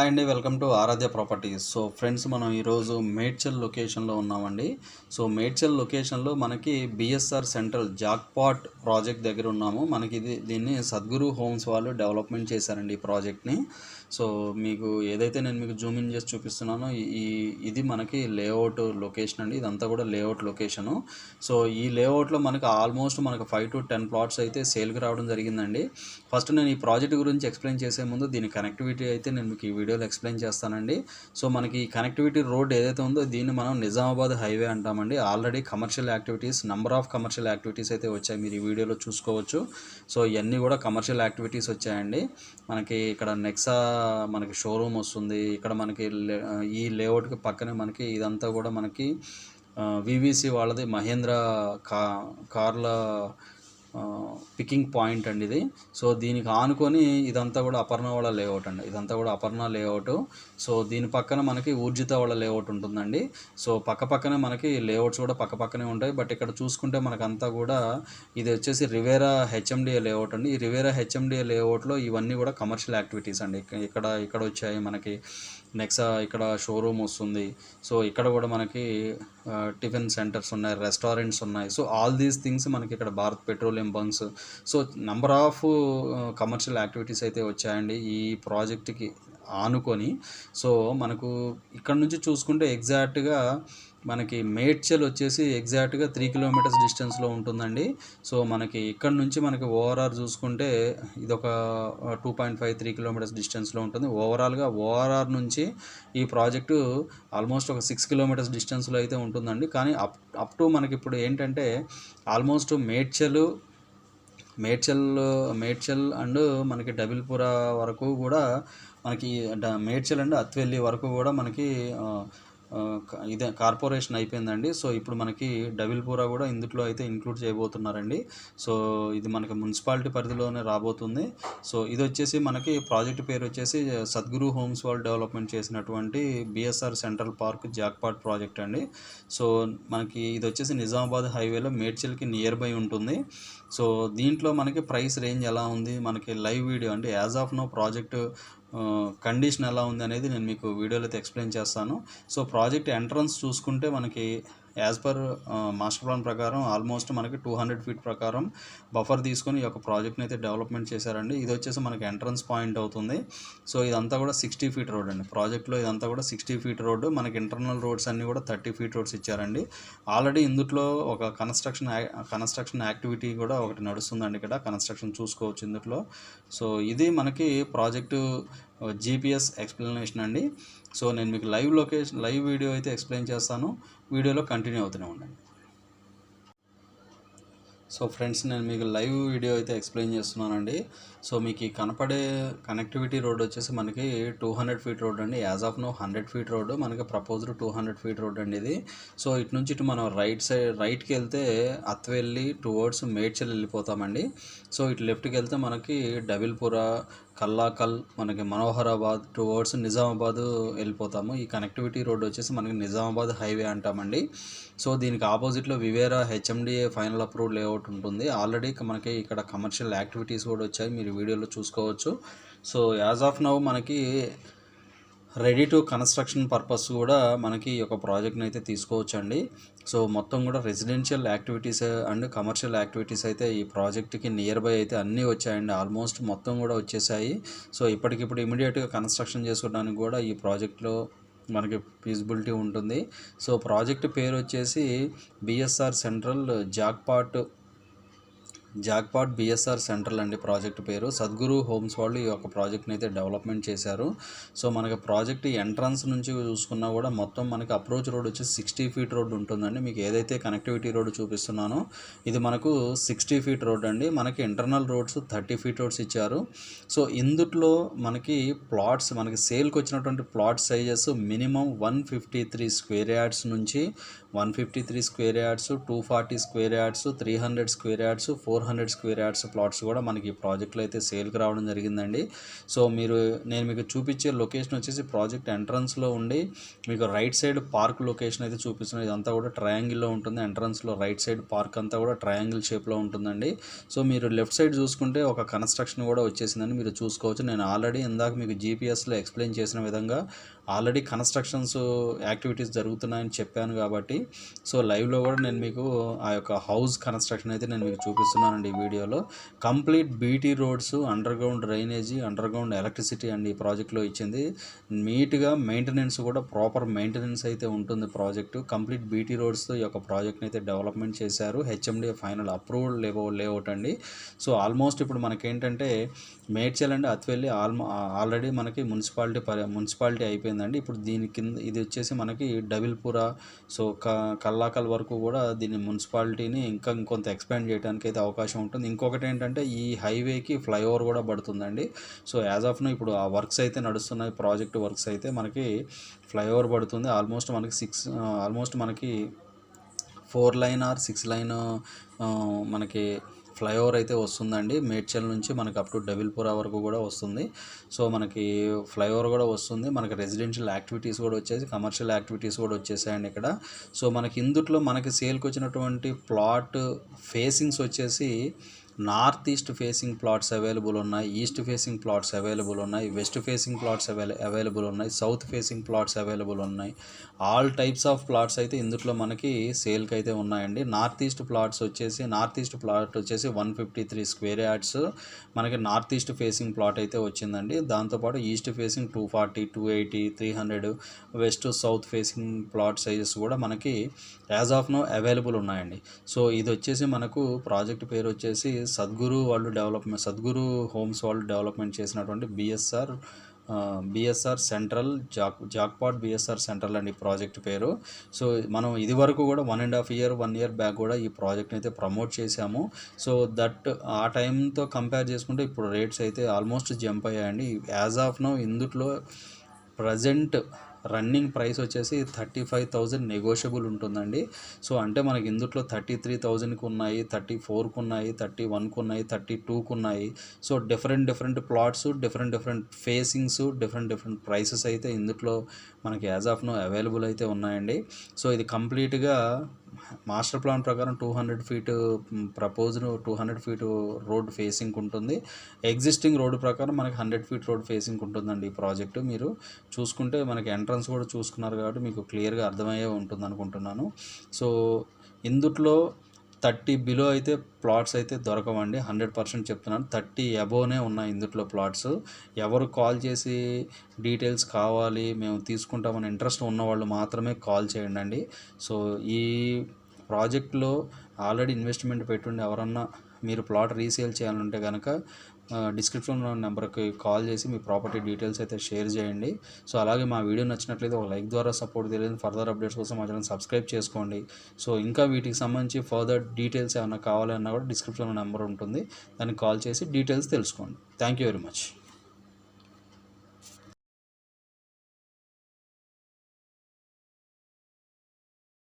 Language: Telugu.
హాయ్ అండి, welcome to Aaradhya properties. So friends, మనం ఈరోజు మేడ్చల్ లొకేషన్లో ఉన్నామండి. సో మేడ్చల్ లొకేషన్లో మనకి బిఎస్ఆర్ సెంట్రల్ జాక్పాట్ ప్రాజెక్ట్ దగ్గర ఉన్నాము. మనకి దీన్ని సద్గురు హోమ్స్ వాళ్ళు డెవలప్మెంట్ చేశారండి ఈ ప్రాజెక్ట్ని. సో మీకు ఏదైతే నేను మీకు జూమ్ ఇన్ చేసి చూపిస్తున్నానో ఇది మనకి లేఅవుట్ లొకేషన్ అండి. ఇదంతా కూడా లేఅవుట్ లొకేషను. సో ఈ లేఅవుట్లో మనకి ఆల్మోస్ట్ మనకు 5 to 10 ప్లాట్స్ అయితే సేల్కి రావడం జరిగిందండి. ఫస్ట్ నేను ఈ ప్రాజెక్ట్ గురించి ఎక్స్ప్లెయిన్ చేసే ముందు దీని కనెక్టివిటీ అయితే నేను మీకు ఈ వీడియోలో ఎక్స్ప్లెయిన్ చేస్తానండి. సో మనకి ఈ కనెక్టివిటీ రోడ్ ఏదైతే ఉందో దీన్ని మనం నిజామాబాద్ హైవే అంటామండి. Already commercial activities, number of commercial activities అయితే వచ్చాయి, మీరు ఈ వీడియోలో చూసుకోవచ్చు. సో ఇవన్నీ కూడా కమర్షియల్ యాక్టివిటీస్ వచ్చాయండి. మనకి ఇక్కడ నెక్సా మనకి షోరూమ్ వస్తుంది. ఇక్కడ మనకి ఈ లేఅవుట్కి పక్కనే మనకి ఇదంతా కూడా మనకి వివిసి వాళ్ళది మహేంద్ర కార్ల పికింగ్ పాయింట్ అండి ఇది. సో దీనికి ఆనుకొని ఇదంతా కూడా అపర్ణ వాళ్ళ లేఅవుట్ అండి. ఇదంతా కూడా అపర్ణ లేఅవుట్. సో దీని పక్కన మనకి ఊర్జిత వాళ్ళ లేఅవుట్ ఉంటుందండి. సో పక్కనే మనకి లేఅవుట్స్ కూడా పక్కనే ఉంటాయి. బట్ ఇక్కడ చూసుకుంటే మనకంతా కూడా ఇది వచ్చేసి రివేరా హెచ్ఎండిఏ లేఅవుట్ అండి. ఈ రివేరా హెచ్ఎండిఏ లేఅవుట్లో ఇవన్నీ కూడా కమర్షియల్ యాక్టివిటీస్ అండి. ఇక్కడ వచ్చాయి మనకి నెక్స్ట్ ఇక్కడ షోరూమ్ వస్తుంది. సో ఇక్కడ కూడా మనకి టిఫిన్ సెంటర్స్ ఉన్నాయి, రెస్టారెంట్స్ ఉన్నాయి. సో ఆల్ దీస్ థింగ్స్ మనకి ఇక్కడ Bharat petroleum bunks, so number of commercial activities అయితే వచ్చాయండి ఈ ప్రాజెక్ట్కి ఆనుకొని. సో మనకు ఇక్కడ నుంచి చూసుకుంటే ఎగ్జాక్ట్గా మనకి మేడ్చల్ వచ్చేసి ఎగ్జాక్ట్గా 3 kilometers డిస్టెన్స్లో ఉంటుందండి. సో మనకి ఇక్కడ నుంచి మనకి ఓఆర్ఆర్ చూసుకుంటే ఇదొక 2.5-3 kilometers డిస్టెన్స్లో ఉంటుంది. ఓవరాల్గా ఓఆర్ఆర్ నుంచి ఈ ప్రాజెక్టు ఆల్మోస్ట్ ఒక 6 kilometers డిస్టెన్స్లో అయితే ఉంటుందండి. కానీ అప్ టు మనకి ఇప్పుడు ఏంటంటే ఆల్మోస్ట్ మేడ్చల్ అండ్ మనకి డబిల్పుర వరకు కూడా మనకి మేడ్చల్ అండ్ అత్వెల్లి వరకు కూడా మనకి ఇదే కార్పొరేషన్ అయిపోయిందండి. సో ఇప్పుడు మనకి డబిల్పుర కూడా ఇందులో అయితే ఇంక్లూడ్ చేయబోతున్నారండి. సో ఇది మనకి మున్సిపాలిటీ పరిధిలోనే రాబోతుంది. సో ఇది వచ్చేసి మనకి ప్రాజెక్ట్ పేరు వచ్చేసి సద్గురు హోమ్స్ వాళ్ళు డెవలప్మెంట్ చేసినటువంటి BSR Central Park jackpot project అండి. సో మనకి ఇది వచ్చేసి నిజామాబాద్ హైవేలో మేడ్చల్కి నియర్ బై ఉంటుంది. సో దీంట్లో మనకి ప్రైస్ రేంజ్ ఎలా ఉంది, మనకి లైవ్ వీడియో అంటే as of now project condition ఎలా ఉంది అనేది నేను మీకు వీడియోలో అయితే ఎక్స్ప్లెయిన్ చేస్తాను. సో ప్రాజెక్ట్ ఎంట్రన్స్ చూసుకుంటే మనకి యాజ్ పర్ మాస్టర్ ప్లాన్ ప్రకారం ఆల్మోస్ట్ మనకి 200 feet ప్రకారం బఫర్ తీసుకొని ఈ యొక్క ప్రాజెక్ట్ని అయితే డెవలప్మెంట్ చేశారండి. ఇది వచ్చేసి మనకి ఎంట్రన్స్ పాయింట్ అవుతుంది. సో ఇదంతా కూడా 60 feet రోడ్ అండి. ప్రాజెక్ట్లో ఇదంతా కూడా 60 feet రోడ్డు. మనకి ఇంటర్నల్ రోడ్స్ అన్నీ కూడా 30 feet రోడ్స్ ఇచ్చారండి. ఆల్రెడీ ఇందులో ఒక కన్స్ట్రక్షన్ యాక్టివిటీ కూడా ఒకటి నడుస్తుందండి. ఇక్కడ కన్స్ట్రక్షన్ చూసుకోవచ్చు ఇందులో. సో ఇది మనకి ప్రాజెక్టు జీపీఎస్ ఎక్స్ప్లెనేషన్ అండి. సో నేను మీకు లైవ్ వీడియో అయితే ఎక్స్ప్లెయిన్ చేస్తాను. వీడియోలో కంటిన్యూ అవుతూనే ఉండండి. సో ఫ్రెండ్స్, నేను మీకు లైవ్ వీడియో అయితే ఎక్స్ప్లెయిన్ చేస్తున్నానండి. సో మీకు ఈ కనపడే కనెక్టివిటీ రోడ్ వచ్చేసి మనకి 200 feet రోడ్ అండి. As of now 100 feet road, మనకి ప్రపోజ్డ్ 200 feet రోడ్ అండి ఇది. సో ఇటు నుంచి ఇటు మనం రైట్కి వెళ్తే అత్వెల్లి టువర్డ్స్ మేడ్చల్ వెళ్ళిపోతామండి. సో ఇటు లెఫ్ట్కి వెళ్తే మనకి డబిల్పుర, కల్లాకల్, మనకి మనోహరాబాద్ టువర్డ్స్ నిజామాబాద్ వెళ్ళిపోతాము. ఈ కనెక్టివిటీ రోడ్ వచ్చేసి మనకి నిజామాబాద్ హైవే అంటామండి. సో దీనికి ఆపోజిట్లో Vivera HMDA final approved layout ఉంటుంది. ఆల్రెడీ మనకి ఇక్కడ కమర్షియల్ యాక్టివిటీస్ కూడా వచ్చాయి, మీరు వీడియోలో చూసుకోవచ్చు. సో యాజ్ ఆఫ్ నౌ మనకి రెడీ టు కన్స్ట్రక్షన్ పర్పస్ కూడా మనకి ఒక ప్రాజెక్ట్ని అయితే తీసుకోవచ్చండి. సో మొత్తం కూడా residential activities and commercial activities అయితే ఈ ప్రాజెక్ట్కి నియర్ బై అయితే అన్నీ వచ్చాయండి. ఆల్మోస్ట్ మొత్తం కూడా వచ్చేసాయి. సో ఇప్పటికిప్పుడు ఇమీడియట్గా కన్స్ట్రక్షన్ చేసుకోవడానికి కూడా ఈ ప్రాజెక్ట్లో మనకి ఫీజిబిలిటీ ఉంటుంది. సో ప్రాజెక్ట్ పేరు వచ్చేసి BSR central jackpot BSR central అండి ప్రాజెక్ట్ పేరు. సద్గురు హోమ్స్ వాళ్ళు ఈ యొక్క ప్రాజెక్ట్ని అయితే డెవలప్మెంట్ చేశారు. సో మనకి ప్రాజెక్ట్ ఎంట్రన్స్ నుంచి చూసుకున్నా కూడా మొత్తం మనకి అప్రోచ్ రోడ్ వచ్చి 60 feet రోడ్ ఉంటుందండి. మీకు ఏదైతే కనెక్టివిటీ రోడ్ చూపిస్తున్నానో ఇది మనకు 60 feet రోడ్ అండి. మనకి ఇంటర్నల్ రోడ్స్ 30 feet రోడ్స్ ఇచ్చారు. సో ఇందులో మనకి ప్లాట్స్, మనకి సేల్కి వచ్చినటువంటి plot sizes minimum 153 square yards నుంచి 153 square yards, 240 square yards, 300 square yards, 400 400 square yards plots కూడా మనకి ఈ ప్రాజెక్ట్లో అయితే సేల్కి రావడం జరిగిందండి. సో నేను మీకు చూపించే లొకేషన్ వచ్చేసి ప్రాజెక్ట్ ఎంట్రన్స్లో ఉండి మీకు రైట్ సైడ్ పార్క్ లొకేషన్ అయితే చూపిస్తున్నాను. ఇదంతా కూడా ట్రయాంగిల్లో ఉంటుంది. ఎంట్రన్స్లో రైట్ సైడ్ పార్క్ అంతా కూడా ట్రయాంగిల్ షేప్లో ఉంటుందండి. సో మీరు లెఫ్ట్ సైడ్ చూసుకుంటే ఒక కన్స్ట్రక్షన్ కూడా వచ్చేసిందని మీరు చూసుకోవచ్చు. నేను ఆల్రెడీ ఇందాక మీకు జీపీఎస్లో ఎక్స్ప్లెయిన్ చేసిన విధంగా ఆల్రెడీ కన్స్ట్రక్షన్స్ యాక్టివిటీస్ జరుగుతున్నాయని చెప్పాను కాబట్టి సో లైవ్లో కూడా నేను మీకు ఆ యొక్క హౌస్ కన్స్ట్రక్షన్ అయితే నేను మీకు చూపిస్తున్నానండి ఈ వీడియోలో. Complete BT roads, under ground drainage, under ground electricity అండి ఈ ప్రాజెక్ట్లో ఇచ్చింది. నీట్గా మెయింటెనెన్స్ కూడా ప్రాపర్ మెయింటెనెన్స్ అయితే ఉంటుంది ప్రాజెక్టు. కంప్లీట్ బీటీ రోడ్స్తో ఈ యొక్క ప్రాజెక్ట్ని అయితే డెవలప్మెంట్ చేశారు. హెచ్ఎండి ఫైనల్ అప్రూవ్డ్ లేఅవుట్ అండి. సో ఆల్మోస్ట్ ఇప్పుడు మనకేంటంటే మేడ్చల్ అండి అత్వెల్లి ఆల్రెడీ మనకి మున్సిపాలిటీ అయిపోయిందండి. ఇప్పుడు దీని కింద ఇది వచ్చేసి మనకి డబిల్పుర, సో కల్లాకల్ వరకు కూడా దీన్ని మున్సిపాలిటీని ఇంకొంత ఎక్స్పాండ్ చేయడానికి అయితే అవకాశం ఉంటుంది. ఇంకొకటి ఏంటంటే ఈ హైవేకి ఫ్లైఓవర్ కూడా పడుతుందండి. సో యాజ్ ఆఫ్ నో ఇప్పుడు ఆ వర్క్స్ అయితే నడుస్తున్నాయి. ప్రాజెక్ట్ వర్క్స్ అయితే మనకి ఫ్లైఓవర్ పడుతుంది. ఆల్మోస్ట్ మనకి 4 లైన్ ఆర్ 6 లైన్ మనకి ఫ్లైఓవర్ అయితే వస్తుందండి. మేడ్చల్ నుంచి మనకి అప్ టు డబిల్పుర వరకు కూడా వస్తుంది. సో మనకి ఫ్లైఓవర్ కూడా వస్తుంది. మనకి రెసిడెన్షియల్ యాక్టివిటీస్ కూడా వచ్చేసి, కమర్షియల్ యాక్టివిటీస్ కూడా వచ్చేసాయండి ఇక్కడ. సో మనకి ఇందుట్లో మనకి సేల్కి వచ్చినటువంటి ప్లాట్ ఫేసింగ్స్ వచ్చేసి north east facing plots available ఉన్నాయి, ఈస్ట్ ఫేసింగ్ ప్లాట్స్ అవైలబుల్ ఉన్నాయి, వెస్ట్ ఫేసింగ్ ప్లాట్స్ అవైలబుల్ ఉన్నాయి, సౌత్ ఫేసింగ్ ప్లాట్స్ అవైలబుల్ ఉన్నాయి. ఆల్ టైప్స్ ఆఫ్ ప్లాట్స్ అయితే ఇందులో మనకి సేల్కి అయితే ఉన్నాయండి. నార్త్ ఈస్ట్ ప్లాట్ వచ్చేసి 153 స్క్వేర్ యార్డ్స్ మనకి నార్త్ ఈస్ట్ ఫేసింగ్ ప్లాట్ అయితే వచ్చిందండి. దాంతోపాటు east facing 240, 280, 300, west south facing plot sizes కూడా మనకి యాజ్ ఆఫ్ నో అవైలబుల్ ఉన్నాయండి. సో ఇది వచ్చేసి మనకు ప్రాజెక్ట్ పేరు వచ్చేసి సద్గురు హోమ్స్ వాళ్ళు డెవలప్మెంట్ చేసినటువంటి BSR central jackpot BSR central అండి ప్రాజెక్ట్ పేరు. సో మనం ఇది వరకు కూడా 1.5 ఇయర్ బ్యాక్ కూడా ఈ ప్రాజెక్ట్ని అయితే ప్రమోట్ చేశాము. సో ఆ టైంతో కంపేర్ చేసుకుంటే ఇప్పుడు రేట్స్ అయితే ఆల్మోస్ట్ జంప్ అయ్యాయండి. యాజ్ ఆఫ్ నో ఇందులో ప్రజెంట్ రన్నింగ్ ప్రైస్ వచ్చేసి 35,000 నెగోషియబుల్ ఉంటుందండి. సో అంటే మనకి ఇందులో 33,000కి ఉన్నాయి, 34కి ఉన్నాయి, 31కి ఉన్నాయి, 32కి ఉన్నాయి. So different plots, different facings, different prices అయితే ఇందులో మనకి యాజ్ ఆఫ్ నో అవైలబుల్ అయితే ఉన్నాయండి. సో ఇది కంప్లీట్గా మాస్టర్ ప్లాన్ ప్రకారం 200 feet proposed 200 feet road facing ఉంటుంది. ఎగ్జిస్టింగ్ రోడ్డు ప్రకారం మనకి 100 ఫీట్ రోడ్ ఫేసింగ్ ఉంటుందండి ఈ ప్రాజెక్టు. మీరు చూసుకుంటే మనకి ఎంట్రన్స్ కూడా చూసుకున్నారు కాబట్టి మీకు క్లియర్గా అర్థమయ్యే ఉంటుంది అనుకుంటున్నాను. సో ఇందుట్లో 30 బిలో అయితే ప్లాట్స్ అయితే దొరకవండి, 100% చెప్తున్నాను. 30 అబోవ్నే ఉన్నాయి ఇందులో ప్లాట్స్. ఎవరు కాల్ చేసి డీటెయిల్స్ కావాలి మేము తీసుకుంటామని ఇంట్రెస్ట్ ఉన్నవాళ్ళు మాత్రమే కాల్ చేయండి అండి. సో ఈ ప్రాజెక్ట్లో ఆల్రెడీ ఇన్వెస్ట్మెంట్ పెట్టుండి ఎవరన్నా మీరు ప్లాట్ రీసేల్ చేయాలంటే కనుక డిస్క్రిప్షన్లో ఉన్న నెంబర్కి కాల్ చేసి మీ ప్రాపర్టీ డీటెయిల్స్ అయితే షేర్ చేయండి. సో అలాగే మా వీడియో నచ్చినట్లయితే ఒక లైక్ ద్వారా సపోర్ట్ తెలియదు. ఫర్దర్ అప్డేట్స్ కోసం మా ఛానల్ సబ్స్క్రైబ్ చేసుకోండి. సో ఇంకా వీటికి సంబంధించి ఫర్దర్ డీటెయిల్స్ ఏమైనా కావాలన్నా కూడా డిస్క్రిప్షన్లో నెంబర్ ఉంటుంది, దానికి కాల్ చేసి డీటెయిల్స్ తెలుసుకోండి. Thank you very much.